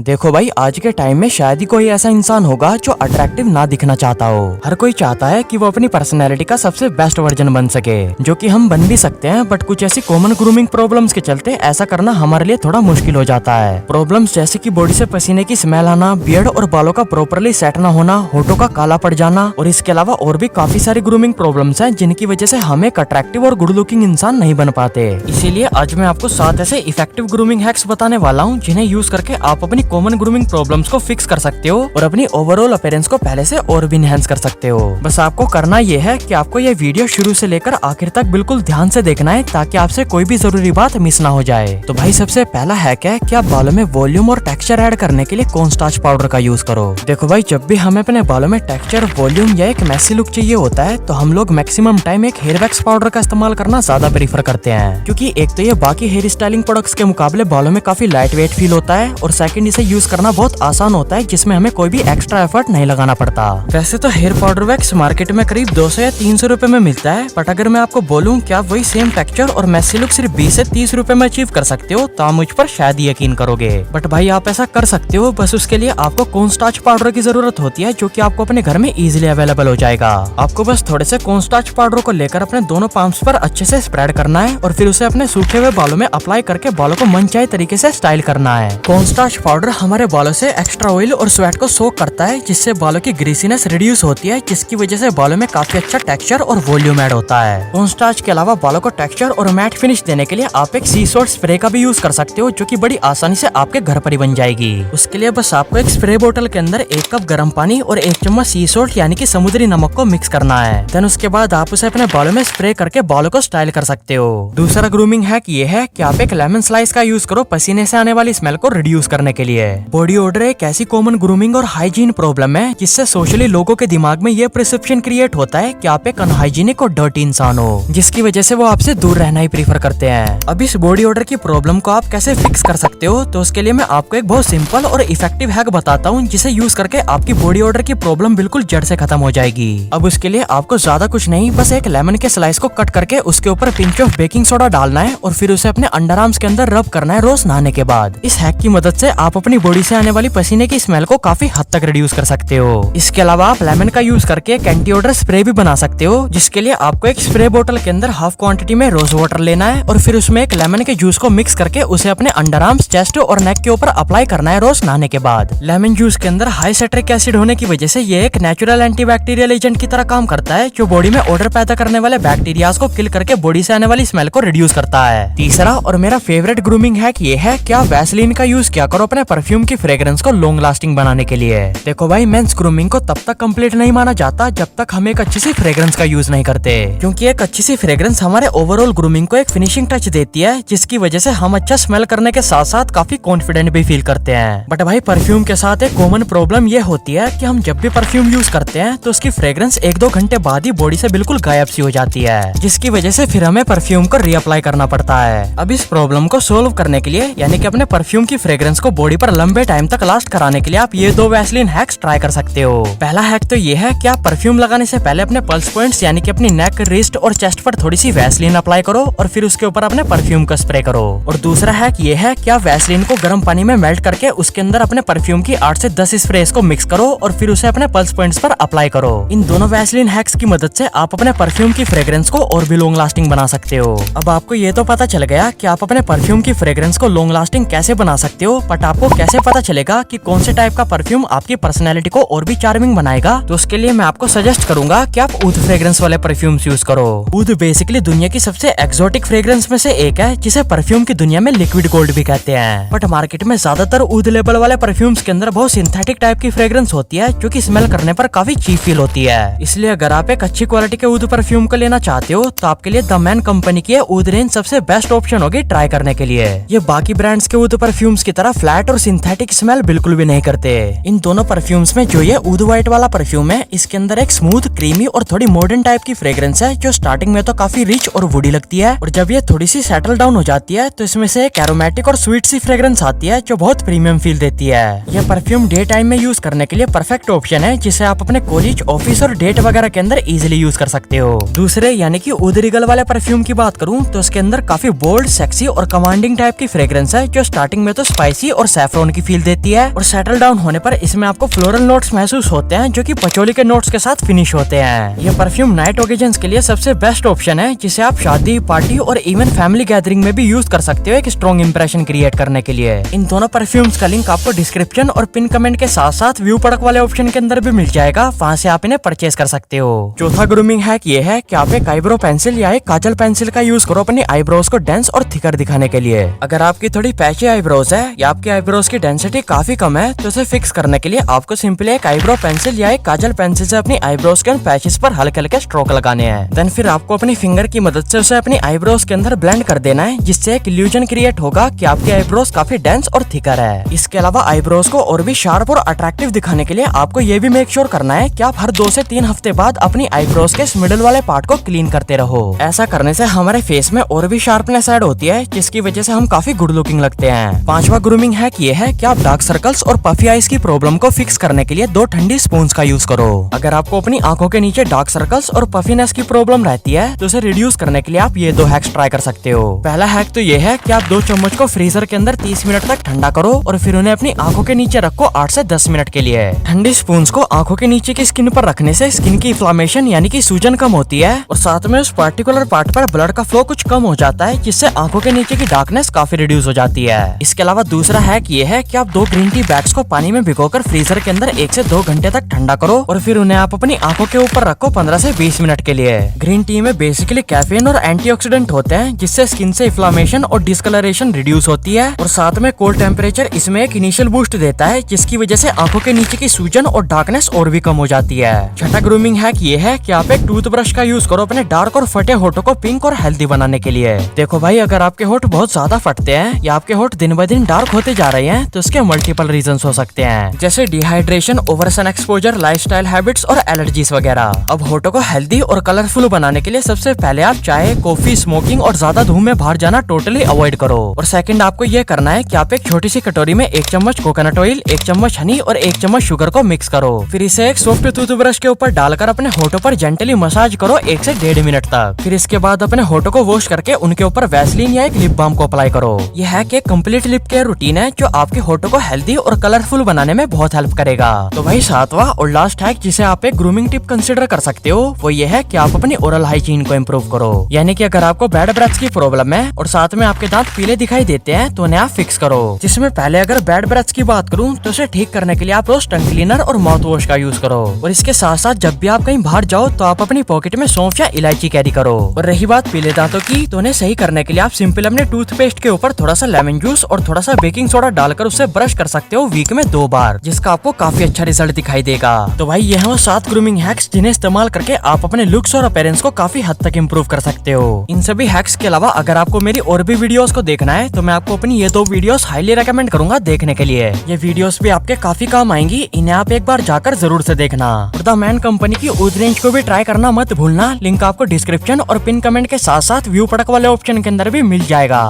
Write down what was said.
देखो भाई, आज के टाइम में शायद ही कोई ऐसा इंसान होगा जो अट्रैक्टिव ना दिखना चाहता हो। हर कोई चाहता है कि वो अपनी पर्सनैलिटी का सबसे बेस्ट वर्जन बन सके, जो कि हम बन भी सकते हैं, बट कुछ ऐसी कॉमन ग्रूमिंग प्रॉब्लम्स के चलते ऐसा करना हमारे लिए थोड़ा मुश्किल हो जाता है। प्रॉब्लम्स जैसे कि बॉडी से पसीने की स्मेल आना, बियर्ड और बालों का प्रॉपरली सेट न होना, होठों का काला पड़ जाना, और इसके अलावा और भी काफी सारी ग्रूमिंग प्रॉब्लम्स हैं जिनकी वजह से हम एक अट्रैक्टिव और गुड लुकिंग इंसान नहीं बन पाते। इसीलिए आज मैं आपको 7 ऐसे इफेक्टिव ग्रूमिंग हैक्स बताने वाला हूँ जिन्हें यूज करके आप अपनी कॉमन ग्रूमिंग प्रॉब्लम्स को फिक्स कर सकते हो और अपनी ओवरऑल अपीयरेंस को पहले से और भी इनहेंस कर सकते हो। बस आपको करना ये है कि आपको ये वीडियो शुरू से लेकर आखिर तक बिल्कुल ध्यान से देखना है ताकि आपसे कोई भी जरूरी बात मिस ना हो जाए। तो भाई सबसे पहला हैक है कि आप बालों में वॉल्यूम और टेक्सचर ऐड करने के लिए कॉर्न स्टार्च पाउडर का यूज करो। देखो भाई, जब भी हमें अपने बालों में टेक्सचर, वॉल्यूम या एक मैसी लुक चाहिए होता है तो हम लोग मैक्सिमम टाइम एक हेयर वैक्स पाउडर का इस्तेमाल करना ज्यादा प्रीफर करते हैं, क्योंकि एक तो ये बाकी हेयर स्टाइलिंग प्रोडक्ट्स के मुकाबले बालों में काफी लाइट वेट फील होता है और सेकंड इसे यूज करना बहुत आसान होता है, जिसमें हमें कोई भी एक्स्ट्रा एफर्ट नहीं लगाना पड़ता। वैसे तो हेयर पाउडर वैक्स मार्केट में करीब 200 या 300 रुपए में मिलता है, बट अगर मैं आपको बोलूं कि आप वही सेम टेक्सचर और मैसी लुक सिर्फ 20 से 30 रुपए में अचीव कर सकते हो तो आप मुझ पर शायद ही यकीन करोगे। बट भाई आप ऐसा कर सकते हो, बस उसके लिए आपको कॉर्न स्टार्च पाउडर की जरूरत होती है, जो कि आपको अपने घर में इजीली अवेलेबल हो जाएगा। आपको बस थोड़े से कॉर्न स्टार्च पाउडर को लेकर अपने दोनों पाम्स पर अच्छे से स्प्रेड करना है और फिर उसे अपने सूखे हुए बालों में अप्लाई करके बालों को मनचाहे तरीके से स्टाइल करना है। कॉर्न स्टार्च पाउडर हमारे बालों से एक्स्ट्रा ऑयल और स्वेट को सोक करता है, जिससे बालों की ग्रीसीनेस रिड्यूस होती है, जिसकी वजह से बालों में काफी अच्छा टेक्सचर और वॉल्यूम ऐड होता है। कॉर्न स्टार्च के अलावा बालों को टेक्सचर और मैट फिनिश देने के लिए आप एक सी सॉल्ट स्प्रे का भी यूज कर सकते हो, जो कि बड़ी आसानी से आपके घर पर ही बन जाएगी। उसके लिए बस आपको एक स्प्रे बोतल के अंदर 1 कप गर्म पानी और 1 चम्मच सी सॉल्ट यानी कि समुद्री नमक को मिक्स करना है। देन उसके बाद आप उसे अपने बालों में स्प्रे करके बालों को स्टाइल कर सकते हो। दूसरा ग्रूमिंग हैक ये है कि आप एक लेमन स्लाइस का यूज करो पसीने से आने वाली स्मेल को रिड्यूस करने के लिए। बॉडी ओडर एक ऐसी कॉमन ग्रूमिंग और हाइजीन प्रॉब्लम है जिससे सोशली लोगों के दिमाग में ये परसेप्शन क्रिएट होता है कि आप एक अनहाइजीनिक और डर्टी इंसान हो, जिसकी वजह से वो आपसे दूर रहना ही प्रीफर करते हैं। अब इस बॉडी ओडर की प्रॉब्लम को आप कैसे फिक्स कर सकते हो, तो उसके लिए मैं आपको एक बहुत सिंपल और इफेक्टिव हैक बताता हूँ, जिसे यूज करके आपकी बॉडी ओडर की प्रॉब्लम बिल्कुल जड़ से खत्म हो जाएगी। अब उसके लिए आपको ज्यादा कुछ नहीं, बस एक लेमन के स्लाइस को कट करके उसके ऊपर पिंच ऑफ बेकिंग सोडा डालना है और फिर उसे अपने अंडर आर्म्स के अंदर रब करना है रोज नहाने के बाद। इस हैक की मदद से आप अपनी बॉडी से आने वाली पसीने की स्मेल को काफी हद तक रिड्यूस कर सकते हो। इसके अलावा आप लेमन का यूज करके एक एंटी ओडर स्प्रे भी बना सकते हो, जिसके लिए आपको एक स्प्रे बोतल के अंदर हाफ क्वांटिटी में रोज वाटर लेना है और फिर उसमें एक लेमन के जूस को मिक्स करके उसे अपने अंडर आर्म्स, चेस्ट और नेक के ऊपर अप्लाई करना है रोज नहाने के बाद। लेमन जूस के अंदर हाई सिट्रिक एसिड होने की वजह से ये एक नेचुरल एंटीबैक्टीरियल एजेंट की तरह काम करता है, जो बॉडी में ओडर पैदा करने वाले बैक्टीरियाज को किल करके बॉडी से आने वाली स्मेल को रिड्यूस करता है। तीसरा और मेरा फेवरेट ग्रूमिंग हैक ये है कि आप वैसलीन का यूज क्या करो अपने परफ्यूम की फ्रेग्रेंस को लॉन्ग लास्टिंग बनाने के लिए। देखो भाई, मेंस ग्रूमिंग को तब तक कंप्लीट नहीं माना जाता जब तक हम एक अच्छी सी फ्रेग्रेंस का यूज नहीं करते, क्योंकि एक अच्छी सी फ्रेग्रेंस हमारे ओवरऑल ग्रूमिंग को एक फिनिशिंग टच देती है, जिसकी वजह से हम अच्छा स्मेल करने के साथ साथ काफी कॉन्फिडेंट भी फील करते हैं। बट भाई परफ्यूम के साथ एक कॉमन प्रॉब्लम ये होती है कि हम जब भी परफ्यूम यूज करते हैं तो उसकी फ्रेग्रेंस 1-2 घंटे बाद ही बॉडी से बिल्कुल गायब सी हो जाती है, जिसकी वजह से फिर हमें परफ्यूम को रीअप्लाई करना पड़ता है। अब इस प्रॉब्लम को सोल्व करने के लिए, यानी कि अपने परफ्यूम की फ्रेग्रेंस को बॉडी पर लंबे टाइम तक लास्ट कराने के लिए आप ये 2 वैसलीन हैक्स ट्राई कर सकते हो। पहला हैक तो ये है कि आप परफ्यूम लगाने से पहले अपने पल्स पॉइंट्स यानी कि अपनी नेक, रिस्ट और चेस्ट पर थोड़ी सी वैसलीन अप्लाई करो और फिर उसके ऊपर अपने परफ्यूम को स्प्रे करो। और दूसरा हैक ये है कि आप वैसलीन को गर्म पानी में मेल्ट करके उसके अंदर अपने परफ्यूम की 8 से 10 स्प्रेस को मिक्स करो और फिर उसे अपने पल्स पॉइंट्स पर अप्लाई करो। इन दोनों वैसलीन हैक्स की मदद से आप अपने परफ्यूम की फ्रेग्रेंस को और भी लॉन्ग लास्टिंग बना सकते हो। अब आपको ये तो पता चल गया कि आप अपने परफ्यूम की फ्रेग्रेंस को लॉन्ग लास्टिंग कैसे बना सकते हो, बट आपको कैसे पता चलेगा कि कौन से टाइप का परफ्यूम आपकी पर्सनैलिटी को और भी चार्मिंग बनाएगा, तो उसके लिए मैं आपको सजेस्ट करूंगा कि आप ऊद फ्रेग्रेंस वाले परफ्यूम्स यूज करो। ऊद बेसिकली दुनिया की सबसे एक्सोटिक फ्रेग्रेंस में से एक है, जिसे परफ्यूम की दुनिया में लिक्विड गोल्ड भी कहते हैं। बट मार्केट में ज्यादातर ऊद लेबल वाले परफ्यूम्स के अंदर बहुत सिंथेटिक टाइप की फ्रेग्रेंस होती है, जो कि स्मेल करने पर काफी चीप फील होती है। इसलिए अगर आप एक अच्छी क्वालिटी के ऊद परफ्यूम को लेना चाहते हो तो आपके लिए द मैन कंपनी की ऊद रेंज सबसे बेस्ट ऑप्शन होगी ट्राई करने के लिए। ये बाकी ब्रांड्स के ऊद परफ्यूम्स की तरह फ्लैट और सिंथेटिक स्मेल बिल्कुल भी नहीं करते। इन दोनों परफ्यूम्स में जो ये ऊद व्हाइट वाला परफ्यूम है, इसके अंदर एक स्मूथ, क्रीमी और थोड़ी मॉडर्न टाइप की फ्रेग्रेंस है, जो स्टार्टिंग में तो काफी रिच और वुडी लगती है, और जब ये थोड़ी सी सेटल डाउन हो जाती है तो इसमें से एक एरोमेटिक और स्वीट सी फ्रेग्रेंस आती है, जो बहुत प्रीमियम फील देती है। यह परफ्यूम डे टाइम में यूज करने के लिए परफेक्ट ऑप्शन है, जिसे आप अपने कॉलेज, ऑफिस और डेट वगैरह के अंदर इजिली यूज कर सकते हो। दूसरे यानी कि ऊद रिगल वाले परफ्यूम की बात करूं तो उसके अंदर काफी बोल्ड, सेक्सी और कमांडिंग टाइप की फ्रेग्रेंस है, जो स्टार्टिंग में तो स्पाइसी और सैफरॉन की फील देती है और सेटल डाउन होने पर इसमें आपको फ्लोरल नोट्स महसूस होते हैं जो कि पचोली के नोट्स के साथ फिनिश होते हैं। यह परफ्यूम नाइट ओकेजन्स के लिए सबसे बेस्ट ऑप्शन है जिसे आप शादी, पार्टी और इवन फैमिली गैदरिंग में भी यूज कर सकते हो एक स्ट्रॉन्ग इंप्रेशन क्रिएट करने के लिए। इन दोनों परफ्यूम्स का लिंक आपको डिस्क्रिप्शन और पिन कमेंट के साथ साथ व्यू प्रोडक्ट वाले ऑप्शन के अंदर भी मिल जाएगा, वहाँ से आप इन्हें परचेज कर सकते हो। चौथा ग्रूमिंग हैक ये है कि आप एक आईब्रो पेंसिल या एक काजल पेंसिल का यूज करो अपनी आईब्रोज को डेंस और थिकर दिखाने के लिए। अगर आपकी थोड़ी पैची आईब्रोज है या आपकी आईब्रोज की डेंसिटी काफी कम है तो उसे फिक्स करने के लिए आपको सिंपली एक आईब्रो पेंसिल या एक काजल पेंसिल से अपनी आईब्रोज के पैचेस पर हल्के हल्के स्ट्रोक लगाने हैं। देन फिर आपको अपनी फिंगर की मदद से उसे अपनी आईब्रोज के अंदर ब्लेंड कर देना है, जिससे एक इल्यूजन क्रिएट होगा कि आपकी आईब्रोज काफी डेंस और थिकर है। इसके अलावा आईब्रोज को और भी शार्प और अट्रैक्टिव दिखाने के लिए आपको ये भी मेक श्योर करना है कि आप हर 2 से 3 हफ्ते बाद अपनी आईब्रोज के मिडिल वाले पार्ट को क्लीन करते रहो। ऐसा करने से हमारे फेस में और भी शार्पनेस ऐड होती है, जिसकी वजह से हम काफी गुड लुकिंग लगते हैं। 5वां ग्रूमिंग हैक ये है कि आप डार्क सर्कल्स और पफी आईज की प्रॉब्लम को फिक्स करने के लिए 2 ठंडी स्पून्स का यूज करो। अगर आपको अपनी आंखों के नीचे डार्क सर्कल्स और पफीनेस की प्रॉब्लम रहती है तो उसे रिड्यूस करने के लिए आप ये 2 हैक्स ट्राई कर सकते हो। पहला हैक तो ये है कि आप 2 चम्मच को फ्रीजर के अंदर 30 मिनट तक ठंडा करो और फिर उन्हें अपनी आंखों के नीचे रखो 8 से 10 मिनट के लिए। ठंडी स्पून्स को आंखों के नीचे की स्किन पर रखने से स्किन की इन्फ्लेमेशन यानी कि सूजन कम होती है और साथ में उस पर्टिकुलर पार्ट पर ब्लड का फ्लो कुछ कम हो जाता है, जिससे आंखों के नीचे की डार्कनेस काफी रिड्यूस हो जाती है। इसके अलावा दूसरा हैक ये है कि आप 2 ग्रीन टी बैग्स को पानी में भिगोकर फ्रीजर के अंदर 1 से 2 घंटे तक ठंडा करो और फिर उन्हें आप अपनी आंखों के ऊपर रखो 15 से 20 मिनट के लिए। ग्रीन टी में बेसिकली कैफीन और एंटीऑक्सीडेंट होते हैं, जिससे स्किन से इन्फ्लेमेशन और डिस्कलरेशन रिड्यूस होती है और साथ में कोल्ड टेम्परेचर इसमें एक इनिशियल बूस्ट देता है, जिसकी वजह से आंखों के नीचे की सूजन और डार्कनेस और भी कम हो जाती है। छठा ग्रूमिंग हैक ये है कि आप एक टूथब्रश का यूज करो अपने डार्क और फटे होठों को पिंक और हेल्दी बनाने के लिए। देखो भाई, अगर आपके होठ बहुत ज्यादा फटते हैं या आपके होठ दिन ब दिन डार्क होते जा रहे हैं तो इसके मल्टीपल रीजंस हो सकते हैं, जैसे dehydration, over sun exposure, lifestyle habits और एलर्जीज वगैरह। अब होठों को हेल्दी और कलरफुल बनाने के लिए सबसे पहले आप चाय, कॉफी, स्मोकिंग और ज्यादा धूप में बाहर जाना टोटली अवॉइड करो। और सेकंड, आपको ये करना है कि आप एक छोटी सी कटोरी में 1 चम्मच कोकोनट ऑयल, 1 चम्मच हनी और 1 चम्मच शुगर को मिक्स करो। फिर इसे एक सॉफ्ट टूथब्रश के ऊपर डालकर अपने होठों पर जेंटली मसाज करो 1 से 1.5 मिनट तक। फिर इसके बाद अपने होठों को वॉश करके उनके ऊपर वैसलीन या एक लिप बाम को अप्लाई करो। यह है कि कंप्लीट लिप केयर रूटीन है जो आपके होठों को हेल्दी और कलरफुल बनाने में बहुत हेल्प करेगा। तो भाई 7वां और लास्ट हैक जिसे आप एक ग्रूमिंग टिप कंसिडर कर सकते हो वो ये है कि आप अपनी ओरल हाइजीन को इम्प्रूव करो। यानी कि अगर आपको बैड ब्रेथ की प्रॉब्लम है और साथ में आपके दांत पीले दिखाई देते हैं तो उन्हें आप फिक्स करो। जिसमें पहले अगर बैड ब्रेथ की बात करूं तो उसे ठीक करने के लिए आप रोज टंग क्लीनर और माउथ वॉश का यूज करो। और इसके साथ साथ जब भी आप कहीं बाहर जाओ तो आप अपनी पॉकेट में सौंफ या इलायची कैरी करो। और रही बात पीले दांतों की, तो उन्हें सही करने के लिए आप सिंपल अपने टूथपेस्ट के ऊपर थोड़ा सा लेमन जूस और थोड़ा सा बेकिंग सोडा डालकर उससे ब्रश कर सकते हो वीक में 2 बार, जिसका आपको काफी अच्छा रिजल्ट दिखाई देगा। तो भाई ये हैं वो 7 ग्रूमिंग हैक्स जिन्हें इस्तेमाल करके आप अपने लुक्स और अपीयरेंस को काफी हद तक इम्प्रूव कर सकते हो। इन सभी हैक्स के अलावा अगर आपको मेरी और भी वीडियोस को देखना है तो मैं आपको अपनी ये 2 वीडियोस हाईली रेकमेंड करूंगा देखने के लिए। ये वीडियोस भी आपके काफी काम आएंगी, इन्हें आप एक बार जाकर जरूर से देखना। और द मैन कंपनी की ऊद रेंज को भी ट्राई करना मत भूलना, लिंक आपको डिस्क्रिप्शन और पिन कमेंट के साथ साथ व्यू प्रोडक्ट वाले ऑप्शन के अंदर भी मिल जाएगा।